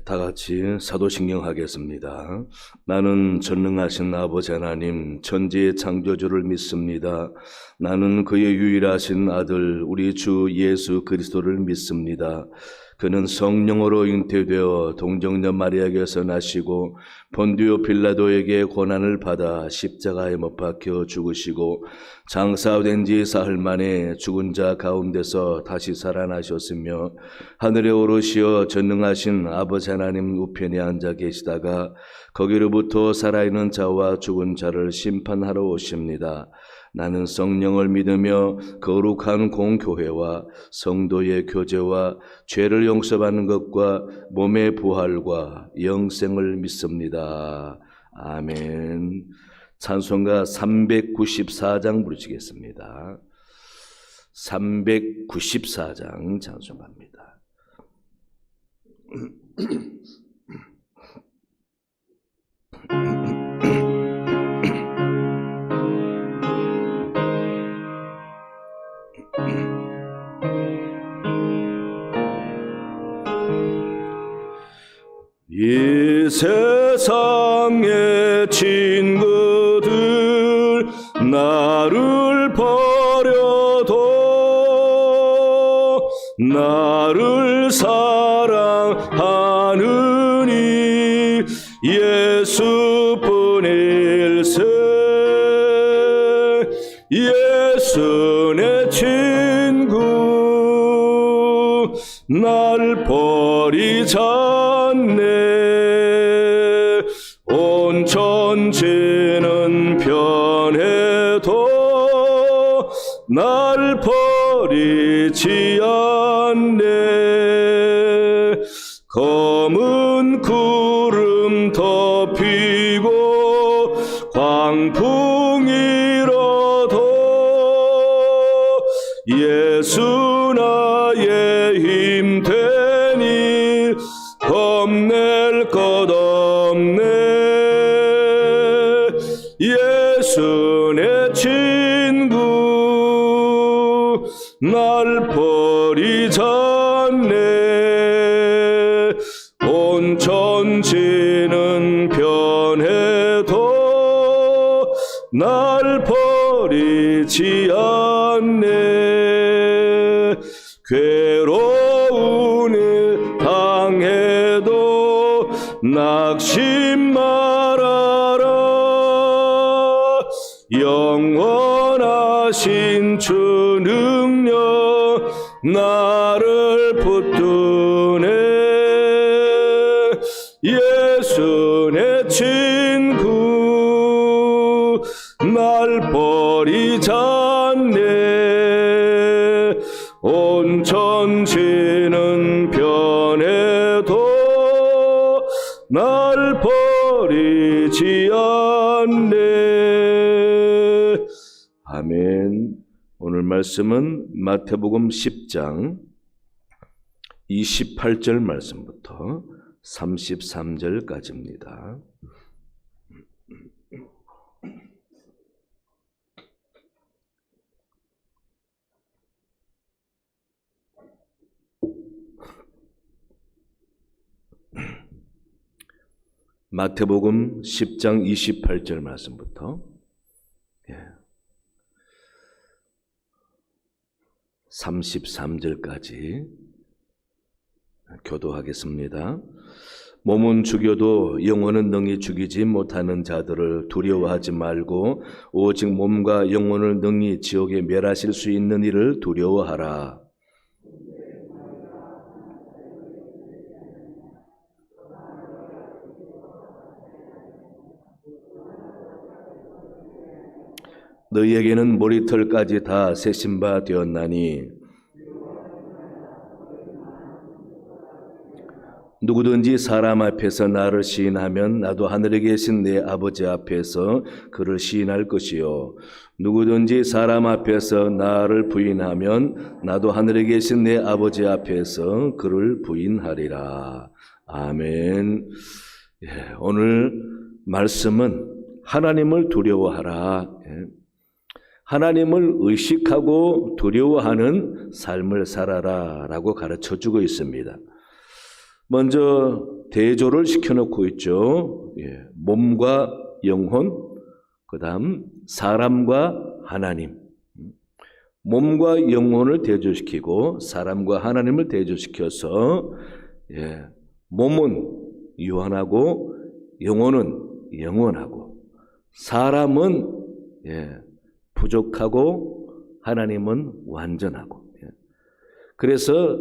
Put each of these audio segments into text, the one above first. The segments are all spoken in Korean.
다 같이 사도신경 하겠습니다. 나는 전능하신 아버지 하나님 천지의 창조주를 믿습니다. 나는 그의 유일하신 아들 우리 주 예수 그리스도를 믿습니다. 그는 성령으로 잉태되어 동정녀 마리아에게서 나시고 본디오 빌라도에게 고난을 받아 십자가에 못 박혀 죽으시고 장사된 지 사흘 만에 죽은 자 가운데서 다시 살아나셨으며 하늘에 오르시어 전능하신 아버지 하나님 우편에 앉아 계시다가 거기로부터 살아있는 자와 죽은 자를 심판하러 오십니다. 나는 성령을 믿으며 거룩한 공교회와 성도의 교제와 죄를 용서받는 것과 몸의 부활과 영생을 믿습니다. 아멘. 찬송가 394장 부르시겠습니다. 394장 찬송합니다. 이 세상의 친구들 나를 버려도 나를 사랑하느니 예수뿐일세. 예수 내 친구 날 버리지 않네. 온 천지는 변해도 날 버리지 않네. 검은 구름 덮이고 광풍이 일어도 예수 나의 힘 되니 겁낼 것 없네. 예수 내 친구 날 버리지 않네. 온 천지는 변해도 날 버리지 않네. 괴로운 일 당해도 낙심 말아라. 영원하신 주 능력 나를 붙드네. 예수 내 친구 날 버리지 않네. 온 천지는 변해도 날 버리지 않네. 아멘. 오늘 말씀은 마태복음 10장 28절 말씀부터 33절까지입니다. 마태복음 10장 28절 말씀부터 33절까지 교도하겠습니다. 몸은 죽여도 영혼은 능히 죽이지 못하는 자들을 두려워하지 말고 오직 몸과 영혼을 능히 지옥에 멸하실 수 있는 이를 두려워하라. 너희에게는 머리털까지 다 세신 바 되었나니 누구든지 사람 앞에서 나를 시인하면 나도 하늘에 계신 내 아버지 앞에서 그를 시인할 것이요 누구든지 사람 앞에서 나를 부인하면 나도 하늘에 계신 내 아버지 앞에서 그를 부인하리라. 아멘. 오늘 말씀은 하나님을 두려워하라. 하나님을 의식하고 두려워하는 삶을 살아라 라고 가르쳐주고 있습니다. 먼저 대조를 시켜놓고 있죠. 예, 몸과 영혼, 그 다음 사람과 하나님. 몸과 영혼을 대조시키고 사람과 하나님을 대조시켜서 예, 몸은 유한하고 영혼은 영원하고 사람은 예, 부족하고 하나님은 완전하고. 예. 그래서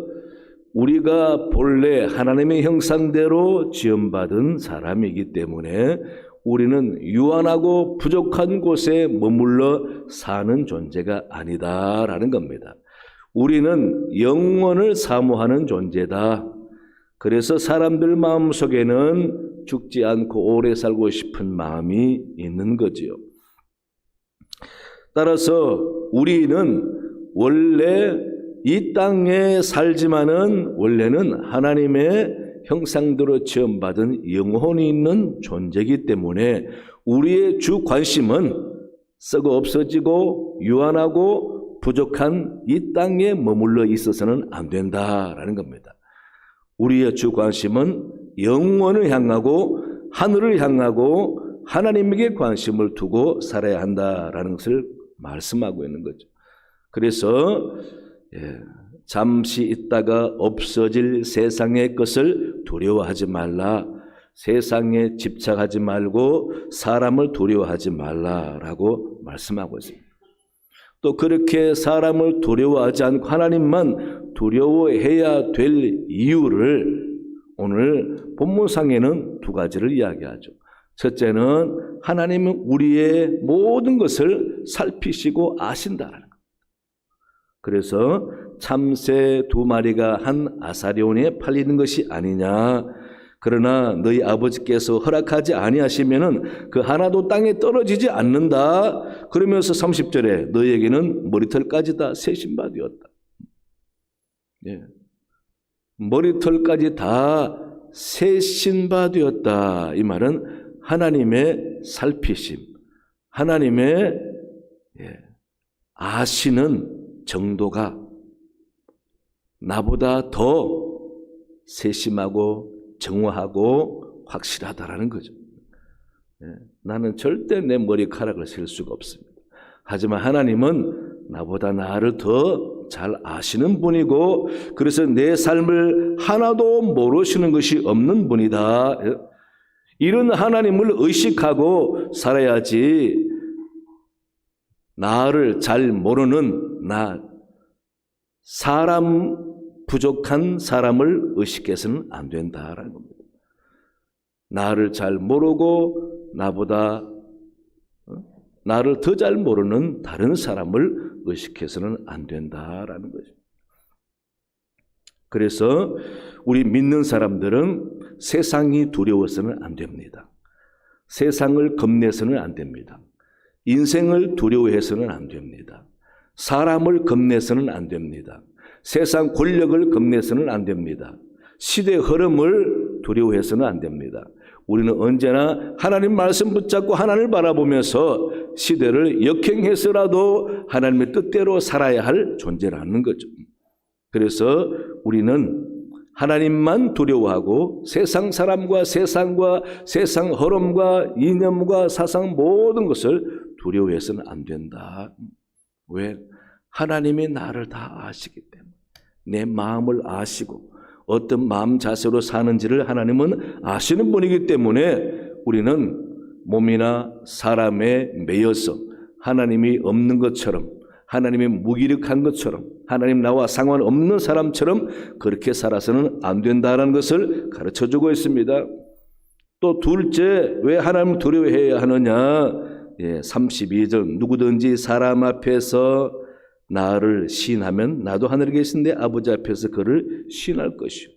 우리가 본래 하나님의 형상대로 지음받은 사람이기 때문에 우리는 유한하고 부족한 곳에 머물러 사는 존재가 아니다라는 겁니다. 우리는 영원을 사모하는 존재다. 그래서 사람들 마음속에는 죽지 않고 오래 살고 싶은 마음이 있는 거지요. 따라서 우리는 원래 이 땅에 살지만은 원래는 하나님의 형상대로 지음받은 영혼이 있는 존재이기 때문에 우리의 주 관심은 썩어 없어지고 유한하고 부족한 이 땅에 머물러 있어서는 안 된다라는 겁니다. 우리의 주 관심은 영원을 향하고 하늘을 향하고 하나님에게 관심을 두고 살아야 한다라는 것을 말씀하고 있는 거죠. 그래서 잠시 있다가 없어질 세상의 것을 두려워하지 말라. 세상에 집착하지 말고 사람을 두려워하지 말라라고 말씀하고 있습니다. 또 그렇게 사람을 두려워하지 않고 하나님만 두려워해야 될 이유를 오늘 본문상에는 두 가지를 이야기하죠. 첫째는 하나님은 우리의 모든 것을 살피시고 아신다라는 것. 그래서 참새 2마리가 한 아사리온에 팔리는 것이 아니냐. 그러나 너희 아버지께서 허락하지 아니하시면은 그 하나도 땅에 떨어지지 않는다. 그러면서 30절에 너희에게는 머리털까지 다 세신 바 되었다. 예. 머리털까지 다 세신 바 되었다. 이 말은 하나님의 살피심, 하나님의 아시는 정도가 나보다 더 세심하고 정확하고 확실하다라는 거죠. 나는 절대 내 머리카락을 셀 수가 없습니다. 하지만 하나님은 나보다 나를 더 잘 아시는 분이고 그래서 내 삶을 하나도 모르시는 것이 없는 분이다. 이런 하나님을 의식하고 살아야지 나를 잘 모르는 사람 부족한 사람을 의식해서는 안 된다라는 겁니다. 나를 잘 모르고 나를 더 잘 모르는 다른 사람을 의식해서는 안 된다라는 거죠. 그래서 우리 믿는 사람들은 세상이 두려워서는 안 됩니다. 세상을 겁내서는 안 됩니다. 인생을 두려워해서는 안 됩니다. 사람을 겁내서는 안 됩니다. 세상 권력을 겁내서는 안 됩니다. 시대 흐름을 두려워해서는 안 됩니다. 우리는 언제나 하나님 말씀 붙잡고 하나님을 바라보면서 시대를 역행해서라도 하나님의 뜻대로 살아야 할 존재라는 거죠. 그래서 우리는 하나님만 두려워하고 세상 사람과 세상과 세상 흐름과 이념과 사상 모든 것을 두려워해서는 안 된다. 왜? 하나님이 나를 다 아시기 때문에 내 마음을 아시고 어떤 마음 자세로 사는지를 하나님은 아시는 분이기 때문에 우리는 몸이나 사람에 매여서 하나님이 없는 것처럼 하나님이 무기력한 것처럼 하나님 나와 상관없는 사람처럼 그렇게 살아서는 안 된다는 것을 가르쳐주고 있습니다. 또 둘째, 왜 하나님을 두려워해야 하느냐? 32절 누구든지 사람 앞에서 나를 시인하면 나도 하늘에 계신 내 아버지 앞에서 그를 시인할 것이요.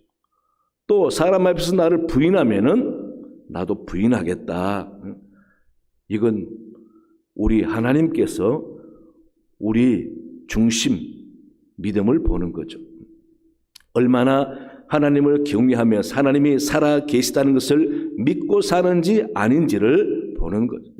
또 사람 앞에서 나를 부인하면은 나도 부인하겠다. 이건 우리 하나님께서 우리 중심 믿음을 보는 거죠. 얼마나 하나님을 경외하면서 하나님이 살아 계시다는 것을 믿고 사는지 아닌지를 보는 거죠.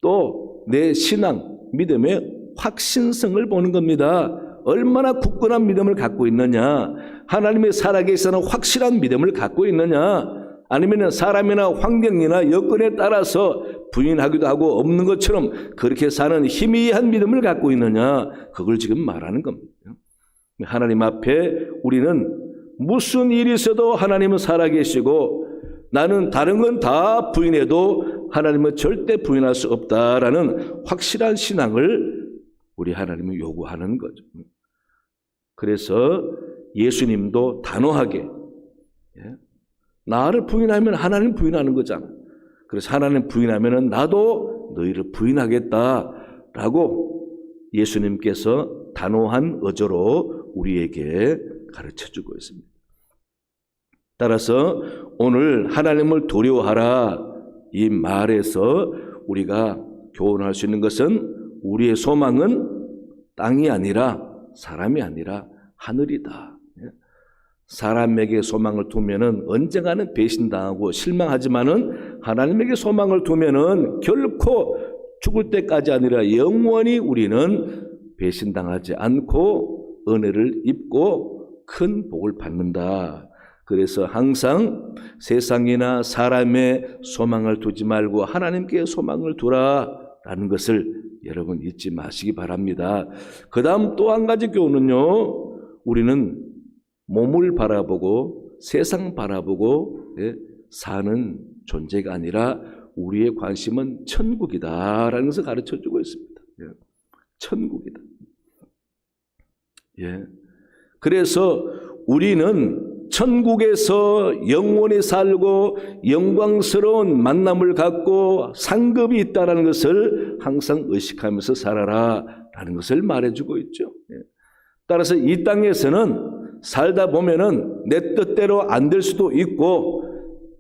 또 내 신앙, 믿음의 확신성을 보는 겁니다. 얼마나 굳건한 믿음을 갖고 있느냐. 하나님의 살아계시다는 확실한 믿음을 갖고 있느냐, 아니면 사람이나 환경이나 여건에 따라서 부인하기도 하고 없는 것처럼 그렇게 사는 희미한 믿음을 갖고 있느냐, 그걸 지금 말하는 겁니다. 하나님 앞에 우리는 무슨 일이 있어도 하나님은 살아계시고 나는 다른 건 다 부인해도 하나님은 절대 부인할 수 없다라는 확실한 신앙을 우리 하나님은 요구하는 거죠. 그래서 예수님도 단호하게, 나를 부인하면 하나님 부인하는 거잖아. 그래서 하나님 부인하면 나도 너희를 부인하겠다라고 예수님께서 단호한 어조로 우리에게 가르쳐주고 있습니다. 따라서 오늘 하나님을 두려워하라 이 말에서 우리가 교훈할 수 있는 것은 우리의 소망은 땅이 아니라 사람이 아니라 하늘이다. 사람에게 소망을 두면은 언젠가는 배신당하고 실망하지만은 하나님에게 소망을 두면은 결코 죽을 때까지 아니라 영원히 우리는 배신당하지 않고 은혜를 입고 큰 복을 받는다. 그래서 항상 세상이나 사람의 소망을 두지 말고 하나님께 소망을 두라라는 것을 여러분 잊지 마시기 바랍니다. 그 다음 또 한 가지 교훈은요, 우리는 몸을 바라보고 세상 바라보고 사는 존재가 아니라 우리의 관심은 천국이다라는 것을 가르쳐주고 있습니다. 천국이다. 그래서 우리는 천국에서 영원히 살고 영광스러운 만남을 갖고 상급이 있다는 것을 항상 의식하면서 살아라라는 것을 말해주고 있죠. 따라서 이 땅에서는 살다 보면은 내 뜻대로 안 될 수도 있고,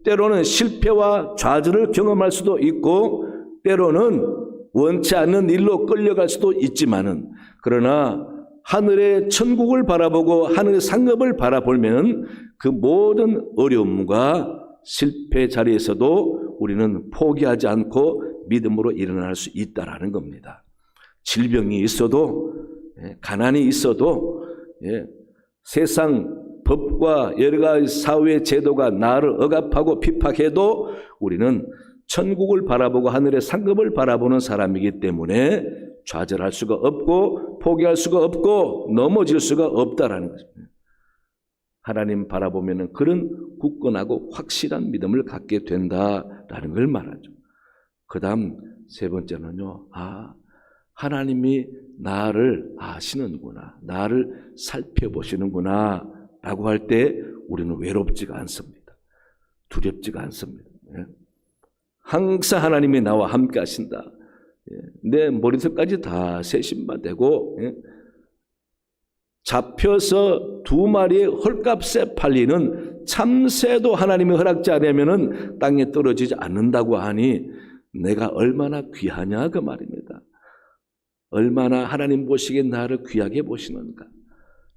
때로는 실패와 좌절을 경험할 수도 있고, 때로는 원치 않는 일로 끌려갈 수도 있지만은, 그러나 하늘의 천국을 바라보고 하늘의 상급을 바라보면 그 모든 어려움과 실패 자리에서도 우리는 포기하지 않고 믿음으로 일어날 수 있다라는 겁니다. 질병이 있어도, 가난이 있어도, 세상 법과 여러 가지 사회 제도가 나를 억압하고 핍박해도 우리는 천국을 바라보고 하늘의 상급을 바라보는 사람이기 때문에 좌절할 수가 없고 포기할 수가 없고 넘어질 수가 없다라는 것입니다. 하나님 바라보면 그런 굳건하고 확실한 믿음을 갖게 된다라는 걸 말하죠. 그 다음 세 번째는요, 하나님이 나를 아시는구나, 나를 살펴보시는구나 라고 할 때 우리는 외롭지가 않습니다. 두렵지가 않습니다. 항상 하나님이 나와 함께 하신다. 내 머리털까지 다 세심바되고 잡혀서 2마리의 헐값에 팔리는 참새도 하나님이 허락지 않으면 땅에 떨어지지 않는다고 하니 내가 얼마나 귀하냐 그 말입니다. 얼마나 하나님 보시기에 나를 귀하게 보시는가.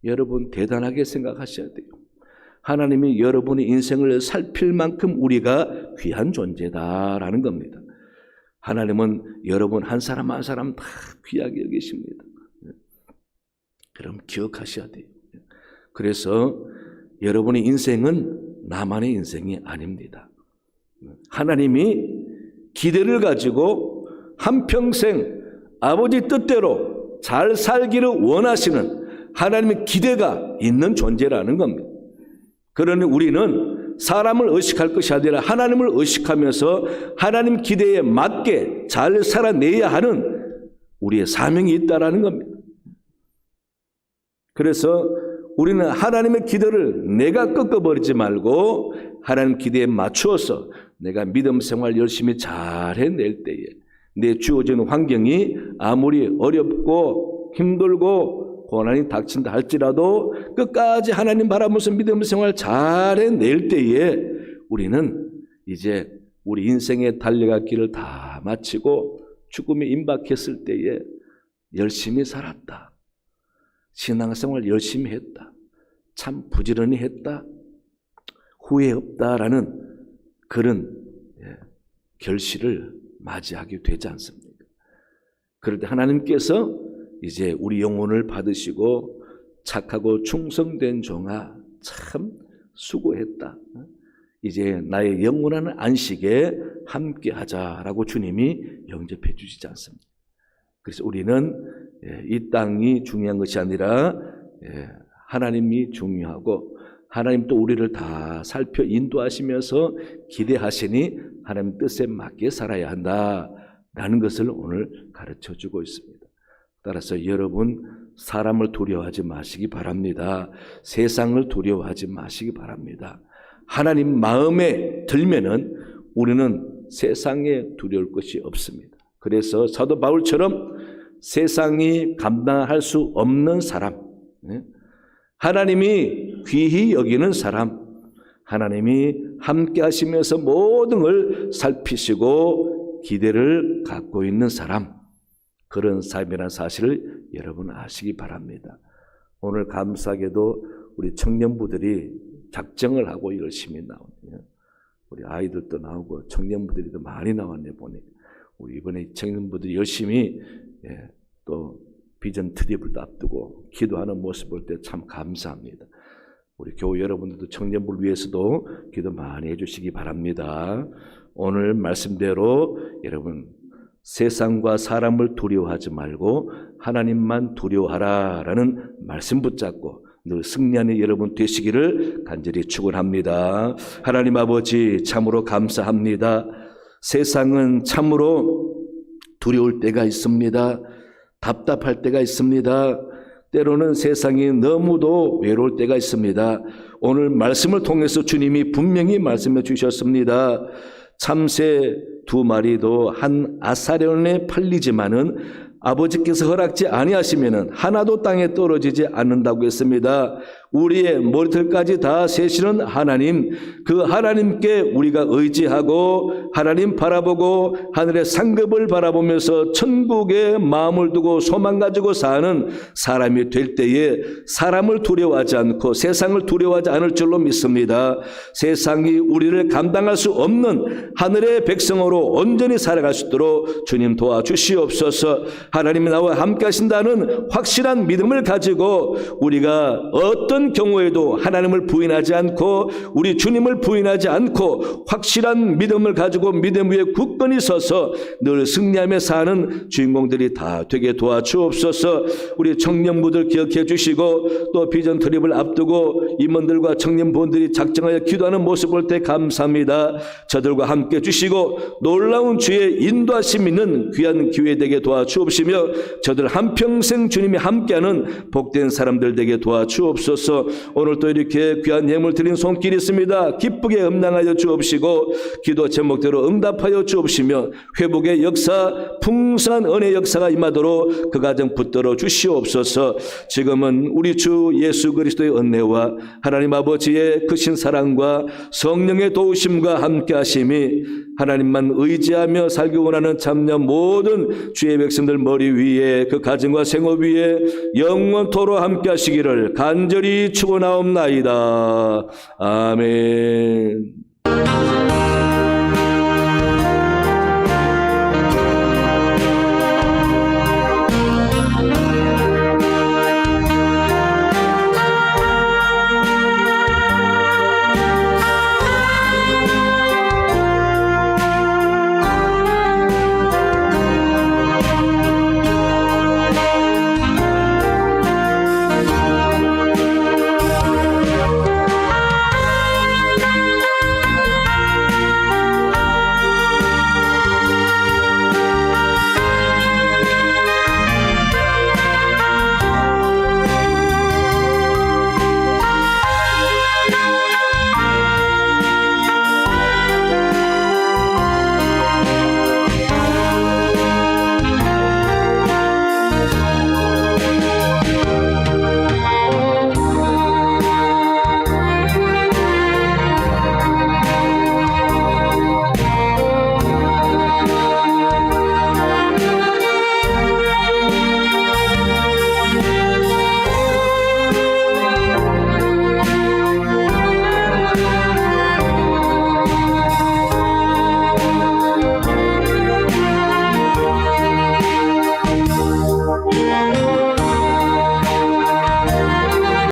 여러분 대단하게 생각하셔야 돼요. 하나님이 여러분의 인생을 살필 만큼 우리가 귀한 존재다라는 겁니다. 하나님은 여러분 한 사람 한 사람 다 귀하게 여기십니다. 그럼 기억하셔야 돼요. 그래서 여러분의 인생은 나만의 인생이 아닙니다. 하나님이 기대를 가지고 한평생 아버지 뜻대로 잘 살기를 원하시는 하나님의 기대가 있는 존재라는 겁니다. 그러니 우리는 사람을 의식할 것이 아니라 하나님을 의식하면서 하나님 기대에 맞게 잘 살아내야 하는 우리의 사명이 있다라는 겁니다. 그래서 우리는 하나님의 기대를 내가 꺾어버리지 말고 하나님 기대에 맞추어서 내가 믿음 생활 열심히 잘 해낼 때에 내 주어진 환경이 아무리 어렵고 힘들고 고난이 닥친다 할지라도 끝까지 하나님 바라보면서 믿음 생활 잘 해낼 때에 우리는 이제 우리 인생의 달려갈 길을 다 마치고 죽음에 임박했을 때에 열심히 살았다. 신앙생활 열심히 했다. 참 부지런히 했다. 후회 없다라는 그런 결실을 맞이하게 되지 않습니까? 그럴 때 하나님께서 이제 우리 영혼을 받으시고 착하고 충성된 종아 참 수고했다. 이제 나의 영원한 안식에 함께하자라고 주님이 영접해 주시지 않습니다. 그래서 우리는 이 땅이 중요한 것이 아니라 하나님이 중요하고 하나님 또 우리를 다 살펴 인도하시면서 기대하시니 하나님 뜻에 맞게 살아야 한다라는 것을 오늘 가르쳐 주고 있습니다. 따라서 여러분 사람을 두려워하지 마시기 바랍니다. 세상을 두려워하지 마시기 바랍니다. 하나님 마음에 들면은 우리는 세상에 두려울 것이 없습니다. 그래서 사도 바울처럼 세상이 감당할 수 없는 사람, 하나님이 귀히 여기는 사람, 하나님이 함께 하시면서 모든 걸 살피시고 기대를 갖고 있는 사람, 그런 삶이라는 사실을 여러분 아시기 바랍니다. 오늘 감사하게도 우리 청년부들이 작정을 하고 열심히 나오네요. 우리 아이들도 나오고 청년부들이 더 많이 나왔네 보니. 우리 이번에 청년부들이 열심히 또 비전 트립을 앞두고 기도하는 모습 볼 때 참 감사합니다. 우리 교회 여러분들도 청년부를 위해서도 기도 많이 해주시기 바랍니다. 오늘 말씀대로 여러분 세상과 사람을 두려워하지 말고 하나님만 두려워하라라는 말씀 붙잡고 늘 승리하는 여러분 되시기를 간절히 축원합니다. 하나님 아버지 참으로 감사합니다. 세상은 참으로 두려울 때가 있습니다. 답답할 때가 있습니다. 때로는 세상이 너무도 외로울 때가 있습니다. 오늘 말씀을 통해서 주님이 분명히 말씀해 주셨습니다. 참새 2마리도 한 아사련에 팔리지만은 아버지께서 허락지 아니하시면은 하나도 땅에 떨어지지 않는다고 했습니다. 우리의 머리털까지 다 세시는 하나님, 그 하나님께 우리가 의지하고 하나님 바라보고 하늘의 상급을 바라보면서 천국에 마음을 두고 소망 가지고 사는 사람이 될 때에 사람을 두려워하지 않고 세상을 두려워하지 않을 줄로 믿습니다. 세상이 우리를 감당할 수 없는 하늘의 백성으로 온전히 살아갈 수 있도록 주님 도와주시옵소서. 하나님이 나와 함께 하신다는 확실한 믿음을 가지고 우리가 어떤 경우에도 하나님을 부인하지 않고 우리 주님을 부인하지 않고 확실한 믿음을 가지고 믿음 위에 굳건히 서서 늘 승리하며 사는 주인공들이 다 되게 도와주옵소서. 우리 청년부들 기억해 주시고 또 비전 트립을 앞두고 임원들과 청년부들이 작정하여 기도하는 모습 볼 때 감사합니다. 저들과 함께 주시고 놀라운 주의 인도하심 있는 귀한 기회 되게 도와주옵시며 저들 한평생 주님이 함께하는 복된 사람들 되게 도와주옵소서. 오늘 또 이렇게 귀한 예물 드린 손길이 있습니다. 기쁘게 음양하여 주옵시고 기도 제목대로 응답하여 주옵시며 회복의 역사, 풍성한 은혜의 역사가 임하도록 그 가정 붙들어 주시옵소서. 지금은 우리 주 예수 그리스도의 은혜와 하나님 아버지의 크신 사랑과 성령의 도우심과 함께 하심이 하나님만 의지하며 살기 원하는 참여 모든 주의 백성들 머리 위에 그 가정과 생업 위에 영원토록 함께 하시기를 간절히 축원하옵나이다. 아멘.